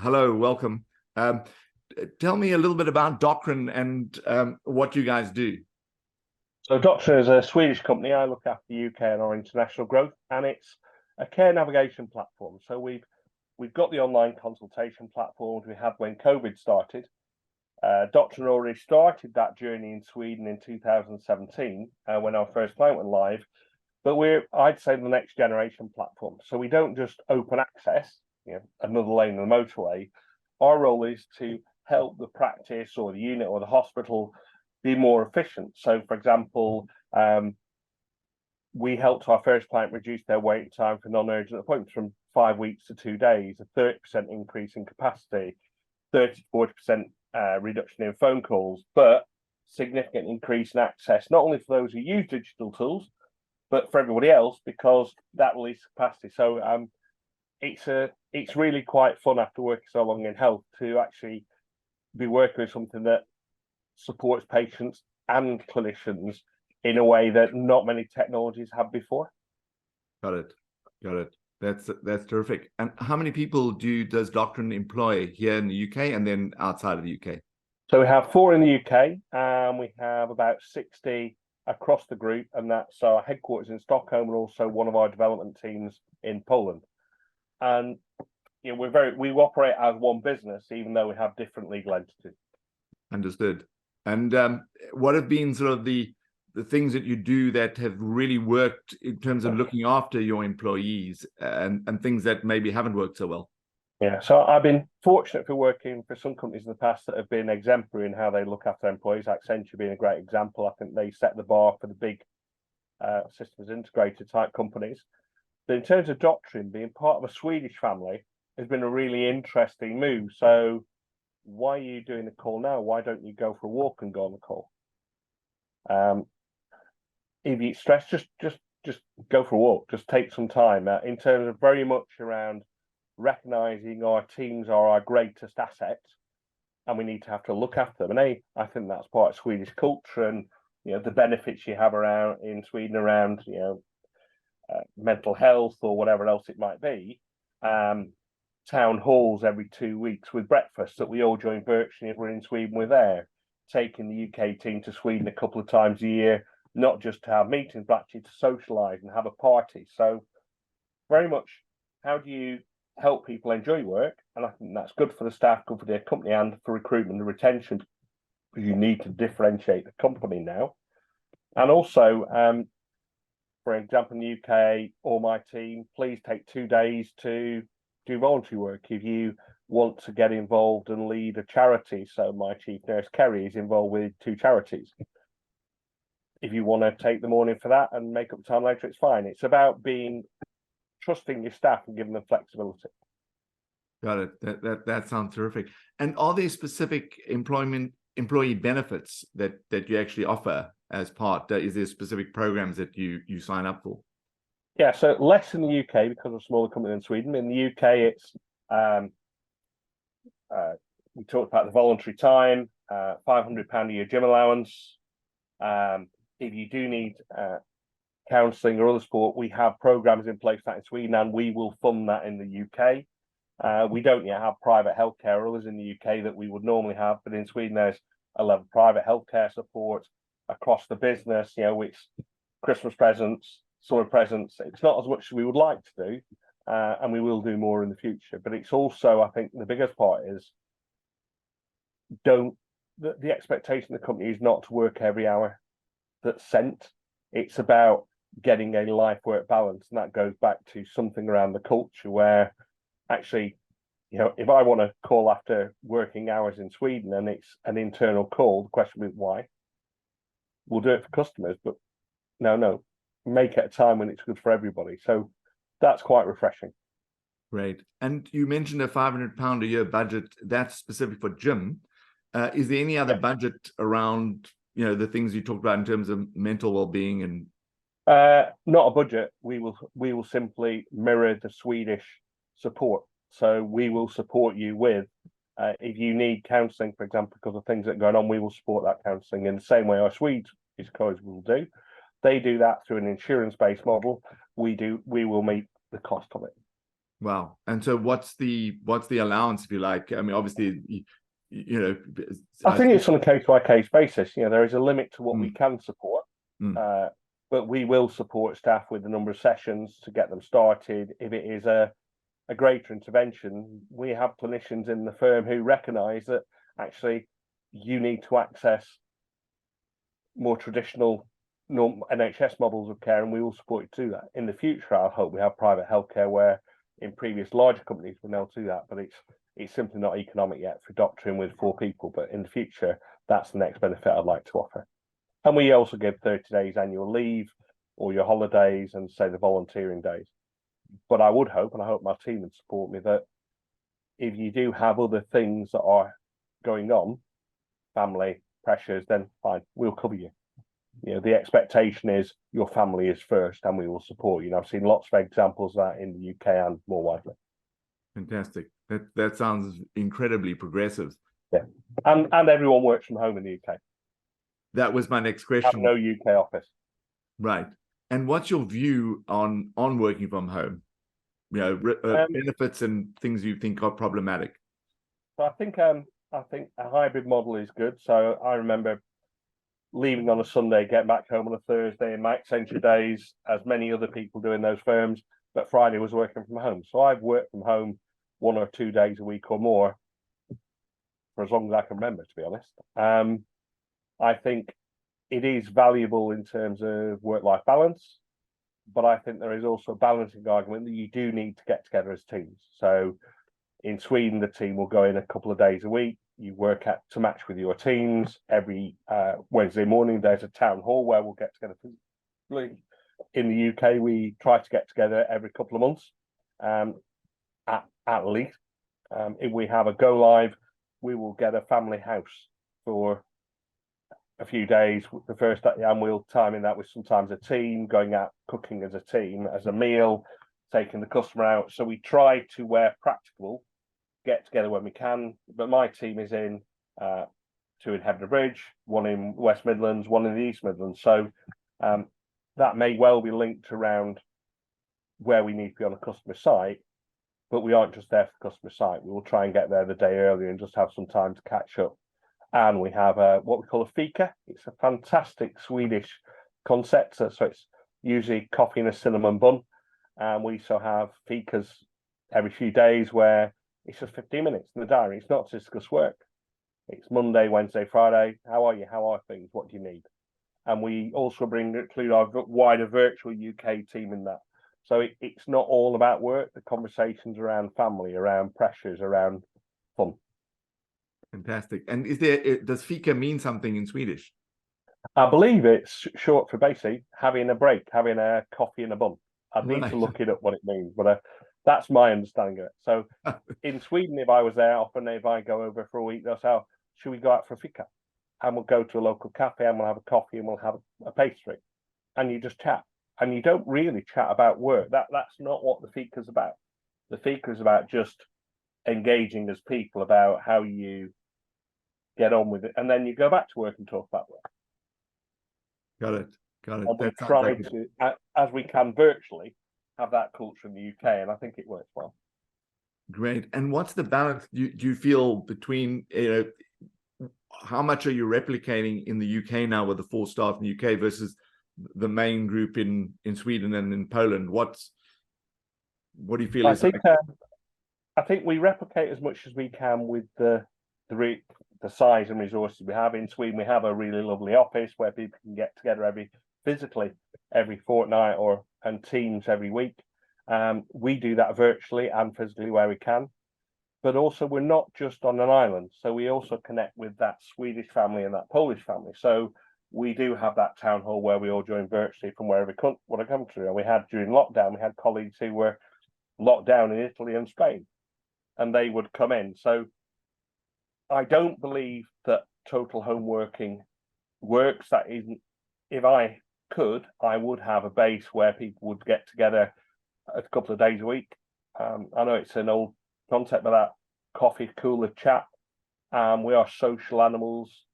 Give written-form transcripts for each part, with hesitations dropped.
Hello, welcome. Tell me a little bit about Doctrin and what you guys do. So Doctrin is a Swedish company. I look after the UK and our international growth, and it's a care navigation platform. So we've got the online consultation platforms we had when COVID started. Doctrin already started that journey in Sweden in 2017 when our first client went live. But I'd say, the next generation platform. So we don't just open access, another lane in the motorway. Our role is to help the practice or the unit or the hospital be more efficient. So, for example, we helped our first client reduce their waiting time for non-urgent appointments from 5 weeks to 2 days, a 30% increase in capacity, 30-40% reduction in phone calls, but significant increase in access, not only for those who use digital tools, but for everybody else, because that releases capacity. So it's really quite fun after working so long in health to actually be working with something that supports patients and clinicians in a way that not many technologies have before. Got it. That's terrific. And how many people does Doctrin employ here in the UK and then outside of the UK? So we have 4 in the UK, and we have about 60 across the group, and that's our headquarters in Stockholm, and also one of our development teams in Poland. And we operate as one business, even though we have different legal entities. Understood. And what have been sort of the things that you do that have really worked in terms of looking after your employees, and things that maybe haven't worked so well? Yeah, so I've been fortunate for working for some companies in the past that have been exemplary in how they look after employees. Accenture being a great example. I think they set the bar for the big systems integrator type companies. But in terms of Doctrin, being part of a Swedish family has been a really interesting move. So why are you doing the call now? Why don't you go for a walk and go on the call? If you stress, just go for a walk. Just take some time. In terms of very much around recognizing our teams are our greatest assets, and we need to have to look after them. And I think that's part of Swedish culture, and the benefits you have around in Sweden around mental health or whatever else it might be. Town halls every 2 weeks with breakfast that we all join virtually. If we're in Sweden, we're there. Taking the UK team to Sweden a couple of times a year, not just to have meetings, but actually to socialise and have a party. So very much, how do you help people enjoy work? And I think that's good for the staff, good for their company, and for recruitment and retention, because you need to differentiate the company now. And also, for example, in the UK, all my team, please take 2 days to do voluntary work. If you want to get involved and lead a charity, so my chief nurse, Kerry, is involved with 2 charities. If you want to take the morning for that and make up time later, it's fine. It's about trusting your staff and giving them flexibility. Got it. That sounds terrific. And are there specific employee benefits that you actually offer as part? Is there specific programs that you sign up for? Yeah, so less in the UK because of a smaller company in Sweden. In the UK, it's we talked about the voluntary time, £500 a year gym allowance. If you do need counselling or other support, we have programs in place that in Sweden, and we will fund that in the UK. We don't yet have private healthcare or others in the UK that we would normally have, but in Sweden there's a level of private healthcare support across the business, which Christmas presents, summer presents. It's not as much as we would like to do, and we will do more in the future. But it's also, I think, the biggest part is the expectation of the company is not to work every hour that's sent. It's about getting a life-work balance, and that goes back to something around the culture where actually, if I want to call after working hours in Sweden and it's an internal call, the question is why? We'll do it for customers, but no, make it a time when it's good for everybody. So that's quite refreshing. Great. And you mentioned a £500 a year budget that's specific for gym. Is there any other budget around the things you talked about in terms of mental well-being? And not a budget. We will simply mirror the Swedish support. So we will support you with if you need counselling, for example, because of things that are going on, we will support that counselling in the same way our Swedish colleagues will do. They do that through an insurance-based model. We will meet the cost of it. Wow. And so what's the allowance, if you like? I mean, obviously, you know, I think it's on a case-by-case basis. There is a limit to what we can support, mm. but we will support staff with a number of sessions to get them started. If it is a greater intervention, we have clinicians in the firm who recognise that actually you need to access more traditional NHS models of care, and we will support you to do that. In the future, I hope we have private healthcare where in previous larger companies we'll able to do that, but it's simply not economic yet for doctoring with 4 people. But in the future, that's the next benefit I'd like to offer. And we also give 30 days annual leave, or your holidays, and say the volunteering days. But I would hope, and I hope my team would support me, that if you do have other things that are going on, family pressures, then fine, we'll cover you. The expectation is your family is first, and we will support you. I've seen lots of examples of that in the UK and more widely. Fantastic. That sounds incredibly progressive. Yeah, and everyone works from home in the UK. That was my next question. No UK office. Right. And what's your view on working from home? Benefits and things you think are problematic. So I think a hybrid model is good. So I remember leaving on a Sunday, getting back home on a Thursday, in my Accenture days, as many other people do in those firms, but Friday was working from home. So I've worked from home 1 or 2 days a week or more for as long as I can remember, to be honest. I think it is valuable in terms of work-life balance, but I think there is also a balancing argument that you do need to get together as teams. So in Sweden, the team will go in a couple of days a week. You work to match with your teams. Every Wednesday morning, there's a town hall where we'll get together physically. In the UK, we try to get together every couple of months, at least. If we have a go live, we will get a family house for a few days the first day, and we'll time in that with sometimes a team going out cooking as a team, as a meal, taking the customer out. So we try to, where practicable, get together when we can. But my team is in 2 in Hebden Bridge, 1 in West Midlands, 1 in the East Midlands. So that may well be linked around where we need to be on a customer site, but we aren't just there for the customer site. We will try and get there the day earlier and just have some time to catch up. And we have what we call a fika. It's a fantastic Swedish concept. So it's usually coffee and a cinnamon bun. And we also have fikas every few days where it's just 15 minutes in the diary. It's not to discuss work. It's Monday, Wednesday, Friday. How are you? How are things? What do you need? And we also include our wider virtual UK team in that. So it's not all about work. The conversations around family, around pressures, around fun. Fantastic. And does fika mean something in Swedish? I believe it's short for basically having a break, having a coffee and a bun. I'd need to look it up what it means, but that's my understanding of it. So in Sweden, if I was there, often if I go over for a week, they'll say, oh, should we go out for a fika? And we'll go to a local cafe and we'll have a coffee and we'll have a pastry. And you just chat. And you don't really chat about work. That's not what the fika is about. The fika is about just engaging as people about how you get on with it, and then you go back to work and talk about work. Got it. And we try to, as we can virtually, have that culture in the UK, and I think it works well. Great. And what's the balance do you feel between, how much are you replicating in the UK now with the 4 staff in the UK versus the main group in Sweden and in Poland? What do you feel I think we replicate as much as we can with the size and resources we have. In Sweden, we have a really lovely office where people can get together physically every fortnight and teams every week. We do that virtually and physically where we can. But also, we're not just on an island. So we also connect with that Swedish family and that Polish family. So we do have that town hall where we all join virtually from wherever we come to. And we had, during lockdown, we had colleagues who were locked down in Italy and Spain, and they would come in. So I don't believe that total home working works. That isn't. If I could, I would have a base where people would get together a couple of days a week. I know it's an old concept, but that coffee cooler chat. We are social animals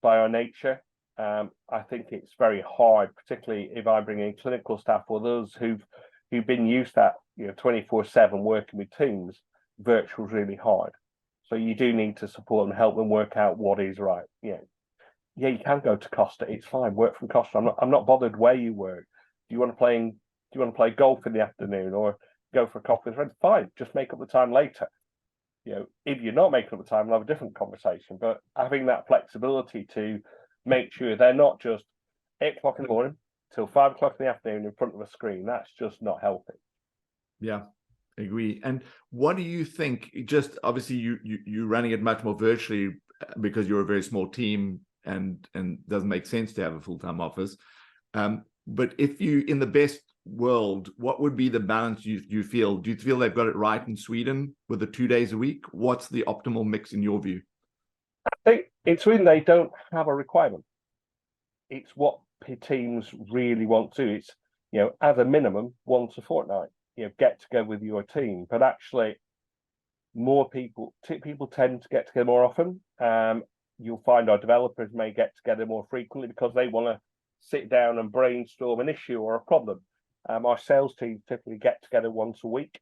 by our nature. I think it's very hard, particularly if I bring in clinical staff or those who've been used to that 24/7 working with teams, virtual is really hard. So you do need to support and help them work out what is right. Yeah, you can go to Costa. It's fine. Work from Costa. I'm not bothered where you work. Do you want to play golf in the afternoon or go for a coffee with friends? Fine. Just make up the time later. If you're not making up the time, we'll have a different conversation. But having that flexibility to make sure they're not just 8 o'clock in the morning till 5 o'clock in the afternoon in front of a screen, that's just not healthy. Yeah, agree. And what do you think? Just obviously, you're running it much more virtually because you're a very small team, and doesn't make sense to have a full-time office. But if you, in the best world, what would be the balance you feel? Do you feel they've got it right in Sweden with the 2 days a week? What's the optimal mix in your view? I think in Sweden they don't have a requirement. It's what teams really want to. It's as a minimum once a fortnight. Get together with your team. But actually, more people tend to get together more often. You'll find our developers may get together more frequently because they want to sit down and brainstorm an issue or a problem. Our sales team typically get together once a week.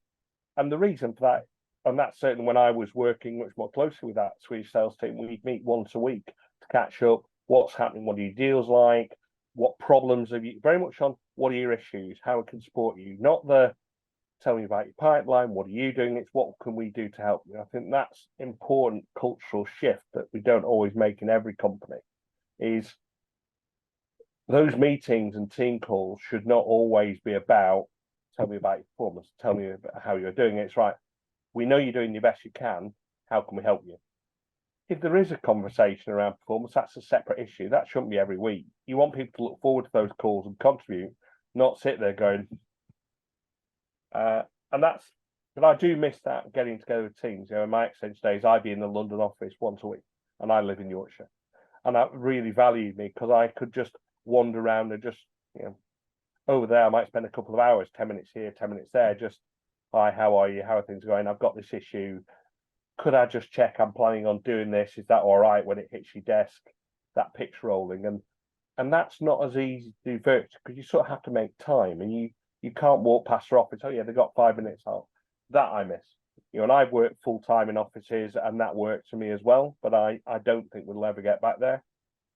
And the reason for that, and that's certainly when I was working much more closely with that Swedish sales team, we'd meet once a week to catch up, what's happening, what are your deals like, what problems have you, very much on what are your issues, how we can support you, not the tell me about your pipeline, what are you doing, it's what can we do to help you. I think that's important cultural shift that we don't always make in every company, is those meetings and team calls should not always be about tell me about your performance, tell me about how you're doing. It's right, we know you're doing the best you can, how can we help you? If there is a conversation around performance, that's a separate issue. That shouldn't be every week. You want people to look forward to those calls and contribute, not sit there going, but I do miss that getting together with teams. In my Accenture days, I'd be in the London office once a week, and I live in Yorkshire, and that really valued me because I could just wander around and just, over there, I might spend a couple of hours, 10 minutes here, 10 minutes there, just, hi, how are you? How are things going? I've got this issue. Could I just check I'm planning on doing this? Is that all right when it hits your desk? That pitch rolling, and that's not as easy to do virtually because you sort of have to make time, and you can't walk past your office. Oh yeah, they've got 5 minutes out. That I miss. And I've worked full time in offices, and that worked for me as well. But I don't think we'll ever get back there.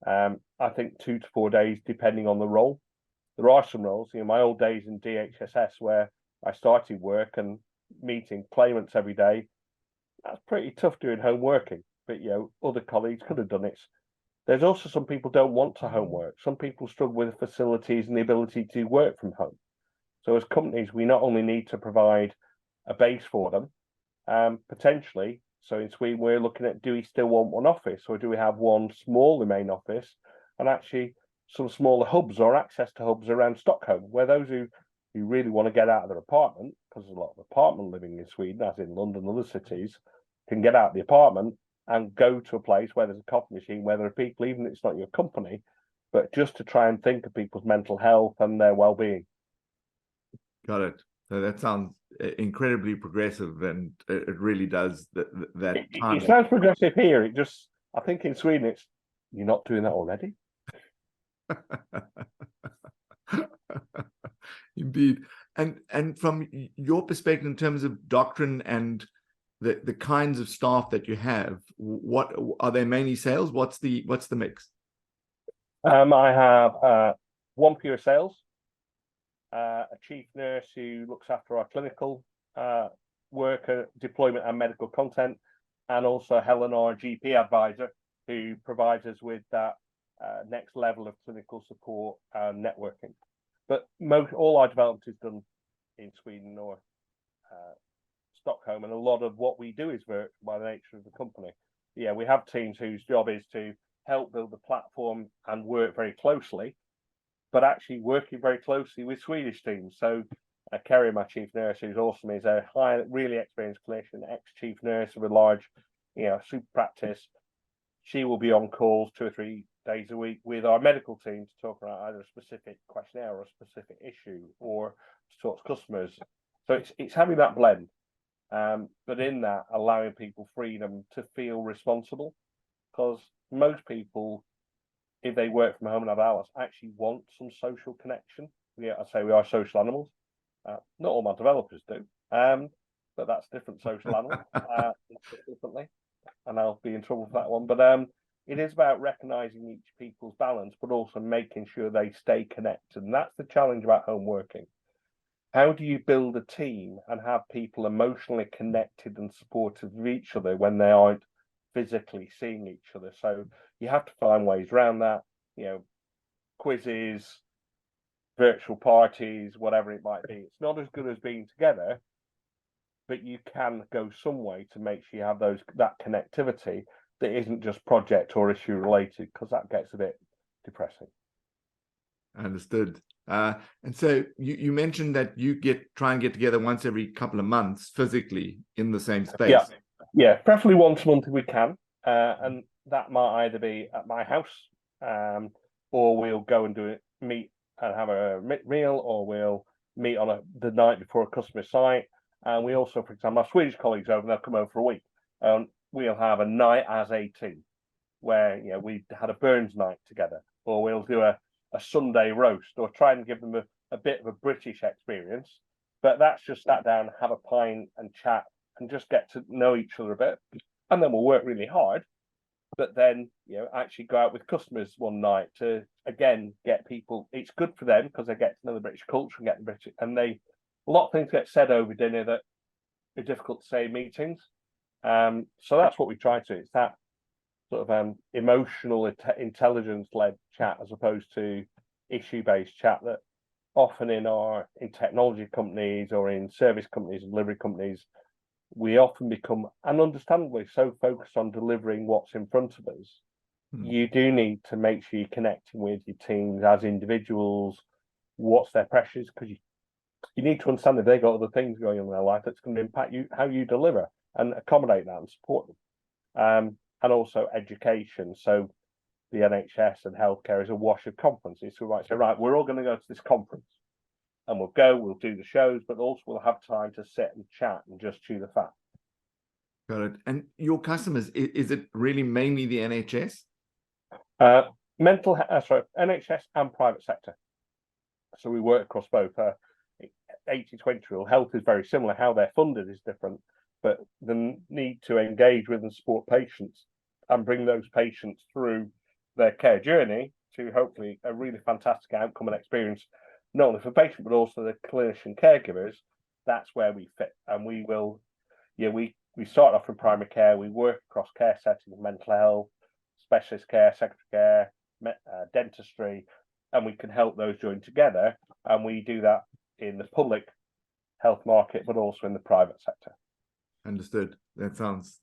I think 2 to 4 days, depending on the role. There are some roles. My old days in DHSS where I started work and meeting claimants every day. That's pretty tough doing home working. But other colleagues could have done it. There's also some people don't want to homework. Some people struggle with the facilities and the ability to work from home. So as companies, we not only need to provide a base for them, potentially. So in Sweden, we're looking at, do we still want one office, or do we have one smaller main office and actually some smaller hubs or access to hubs around Stockholm, where those who really want to get out of their apartment, because there's a lot of apartment living in Sweden, as in London and other cities, can get out of the apartment and go to a place where there's a coffee machine, where there are people, even if it's not your company, but just to try and think of people's mental health and their well-being. Got it. So that sounds incredibly progressive, and it really does that time. It sounds progressive here. I think in Sweden, you're not doing that already. Indeed. And from your perspective, in terms of Doctrin and the kinds of staff that you have, what are they? Mainly sales? What's the mix? I have one pure sales, a chief nurse who looks after our clinical worker deployment and medical content, and also Helen, our GP advisor, who provides us with that next level of clinical support and networking. But all our development is done in Sweden or Stockholm, and a lot of what we do is virtual by the nature of the company. Yeah, we have teams whose job is to help build the platform and work very closely, but actually working very closely with Swedish teams. So Kerry, my chief nurse, who's awesome, is a really experienced clinician, ex-chief nurse of a large, super practice. She will be on calls 2 or 3 days a week with our medical team to talk about either a specific questionnaire or a specific issue, or to talk to customers. So it's having that blend, but in that, allowing people freedom to feel responsible, because most people, if they work from home and have hours, actually want some social connection. Yeah, I say we are social animals. Not all my developers do, but that's a different social animal. Differently, and I'll be in trouble for that one. But it is about recognizing each people's balance, but also making sure they stay connected. And that's the challenge about home working. How do you build a team and have people emotionally connected and supportive of each other when they aren't physically seeing each other? So you have to find ways around that, quizzes, virtual parties, whatever it might be. It's not as good as being together, but you can go some way to make sure you have that connectivity that isn't just project or issue related, because that gets a bit depressing. Understood. And so you mentioned that you try and get together once every couple of months physically in the same space. Yeah, preferably once a month if we can. And that might either be at my house, or we'll go and meet and have a meal, or we'll meet on the night before a customer site. And we also, for example, my Swedish colleagues over, they'll come over for a week. We'll have a night as a team where we had a Burns night together, or we'll do a Sunday roast, or try and give them a bit of a British experience. But that's just sat down, have a pint and chat and just get to know each other a bit. And then we'll work really hard, but then actually go out with customers one night to again get people. It's good for them because they get to know the British culture and get the British, and a lot of things get said over dinner that are difficult to say in meetings. So that's what we try to. It's that sort of emotional intelligence-led chat as opposed to issue-based chat that often in technology companies or in service companies and delivery companies, we often become, and understandably, so focused on delivering what's in front of us. You do need to make sure you're connecting with your teams as individuals, what's their pressures, because you need to understand if they've got other things going on in their life that's going to impact you, how you deliver, and accommodate that and support them. And also education. So the NHS and healthcare is a wash of conferences. So we might say, right, we're all going to go to this conference, and we'll do the shows, but also we'll have time to sit and chat and just chew the fat. Got it. And your customers, is it really mainly the NHS? NHS and private sector. So we work across both. 80-20 rule. Health is very similar. How they're funded is different, but the need to engage with and support patients and bring those patients through their care journey to hopefully a really fantastic outcome and experience, not only for patient, but also the clinician caregivers. That's where we fit. And we will, we start off in primary care. We work across care settings, mental health, specialist care, secondary care, dentistry, and we can help those join together. And we do that in the public health market, but also in the private sector. Understood. That sounds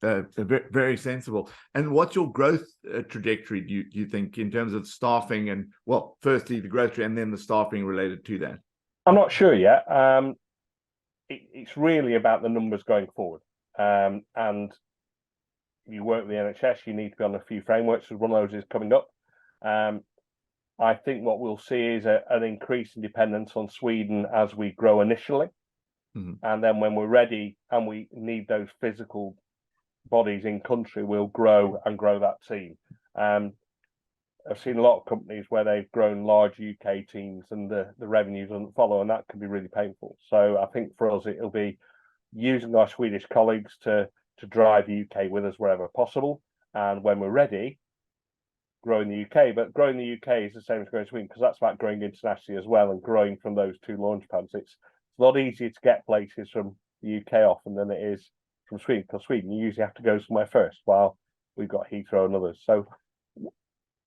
very, very sensible. And what's your growth trajectory, do you think, in terms of staffing and, well, firstly the growth and then the staffing related to that? I'm not sure yet. It's really about the numbers going forward. And you work with the NHS, you need to be on a few frameworks, so one of those is coming up. I think what we'll see is an increase in dependence on Sweden as we grow initially. And then when we're ready and we need those physical bodies in country, we'll grow that team. I've seen a lot of companies where they've grown large UK teams and the revenues doesn't follow, and that can be really painful. So I think for us, it'll be using our Swedish colleagues to drive the UK with us wherever possible. And when we're ready, growing the UK. But growing the UK is the same as growing Sweden, because that's about growing internationally as well and growing from those two launch pads. It's a lot easier to get places from the UK often than it is from Sweden, because Sweden, you usually have to go somewhere first, while we've got Heathrow and others. So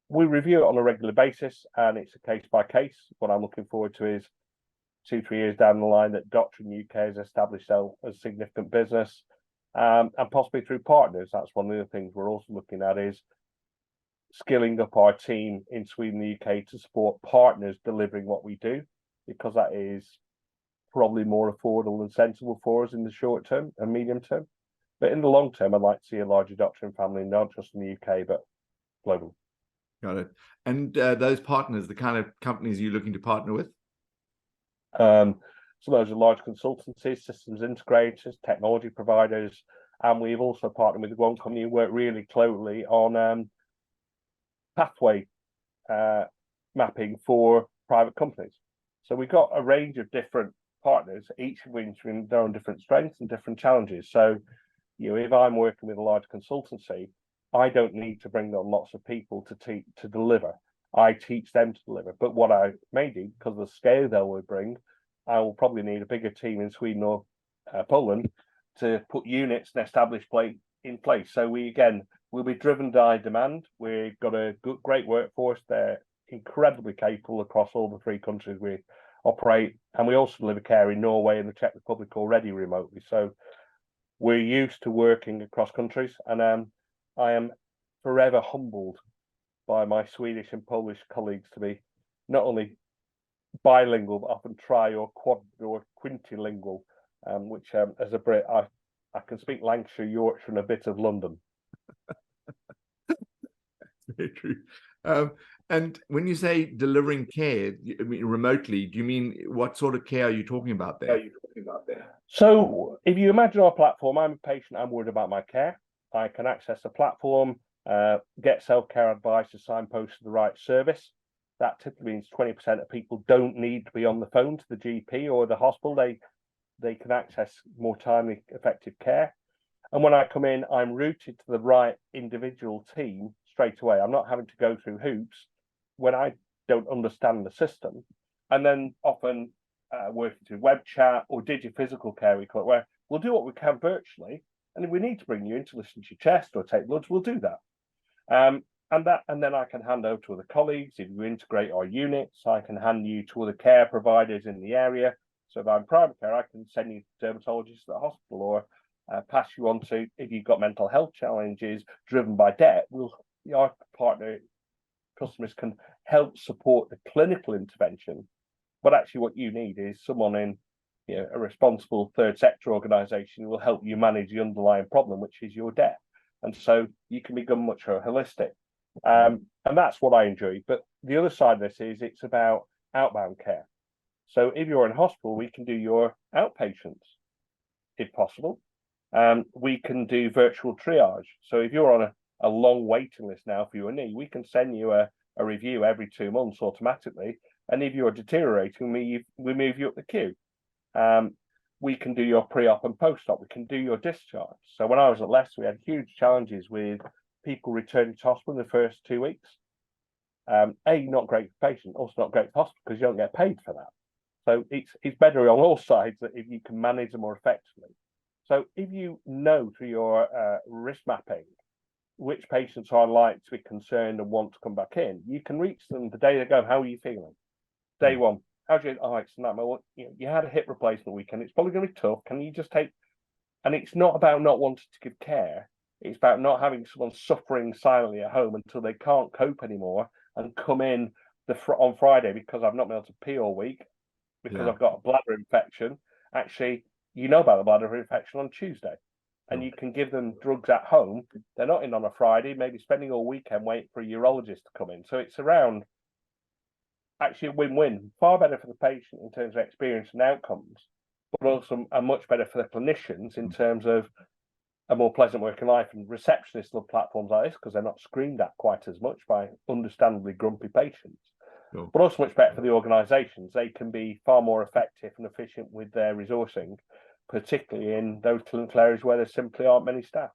we review it on a regular basis, and it's a case by case. What I'm looking forward to is 2-3 years down the line that Doctrin UK has established as a significant business, and possibly through partners. That's one of the things we're also looking at, is skilling up our team in Sweden and the UK to support partners delivering what we do, because that is probably more affordable and sensible for us in the short term and medium term. But in the long term, I'd like to see a larger Doctrin family, not just in the UK, but globally. Got it. And those partners, the kind of companies you're looking to partner with? So those are large consultancies, systems integrators, technology providers, and we've also partnered with one company who work really closely on pathway mapping for private companies. So we've got a range of different partners, each of which have their own different strengths and different challenges. So, if I'm working with a large consultancy, I don't need to bring on lots of people to deliver. I teach them to deliver. But what I may do, because of the scale they will bring, I will probably need a bigger team in Sweden or Poland to put units and establish in place. So we'll be driven by demand. We've got a great workforce. They're incredibly capable across all the 3 countries we operate. And we also deliver care in Norway and the Czech Republic already remotely. So we're used to working across countries. And I am forever humbled by my Swedish and Polish colleagues to be not only bilingual, but often tri or quad or quintilingual, which as a Brit, I can speak Lancashire, Yorkshire, and a bit of London. Very true. And when you say delivering care remotely, do you mean what sort of care are you talking about there? So if you imagine our platform, I'm a patient, I'm worried about my care. I can access the platform, get self-care advice, to signpost to the right service. That typically means 20% of people don't need to be on the phone to the GP or the hospital. They can access more timely, effective care. And when I come in, I'm routed to the right individual team straight away. I'm not having to go through hoops when I don't understand the system. And then often working through web chat or digiphysical care, we call it, where we'll do what we can virtually. And if we need to bring you in to listen to your chest or take bloods, we'll do that. And then I can hand over to other colleagues. If you integrate our units, I can hand you to other care providers in the area. So if I'm private care, I can send you to dermatologists at the hospital, or pass you on to, if you've got mental health challenges driven by debt, our partner customers can help support the clinical intervention. But actually what you need is someone in a responsible third sector organization who will help you manage the underlying problem, which is your debt. And so you can become much more holistic. And that's what I enjoy. But the other side of this is it's about outbound care. So if you're in hospital, we can do your outpatients, if possible. We can do virtual triage. So if you're on a long waiting list now for your knee, we can send you a review every 2 months automatically. And if you're deteriorating, we move you up the queue. We can do your pre-op and post-op. We can do your discharge. So when I was at Leicester, we had huge challenges with people returning to hospital in the first 2 weeks. Not great for the patient, also not great for hospital because you don't get paid for that. So it's better on all sides that if you can manage them more effectively. So if you know through your risk mapping which patients are likely to be concerned and want to come back in, you can reach them the day they go, how are you feeling? Day one, how do you, it's not, you had a hip replacement weekend, it's probably going to be tough. Can you just take, and it's not about not wanting to give care. It's about not having someone suffering silently at home until they can't cope anymore and come in on Friday because I've not been able to pee all week because I've got a bladder infection. Actually, you know about the bladder infection on Tuesday, and you can give them drugs at home. They're not in on a Friday, maybe spending all weekend waiting for a urologist to come in. So it's around actually a win-win, far better for the patient in terms of experience and outcomes, but also much better for the clinicians in terms of a more pleasant working life. And receptionists love platforms like this because they're not screamed at quite as much by understandably grumpy patients. Sure. But also much better for the organisations. They can be far more effective and efficient with their resourcing, particularly in those clinical areas where there simply aren't many staff.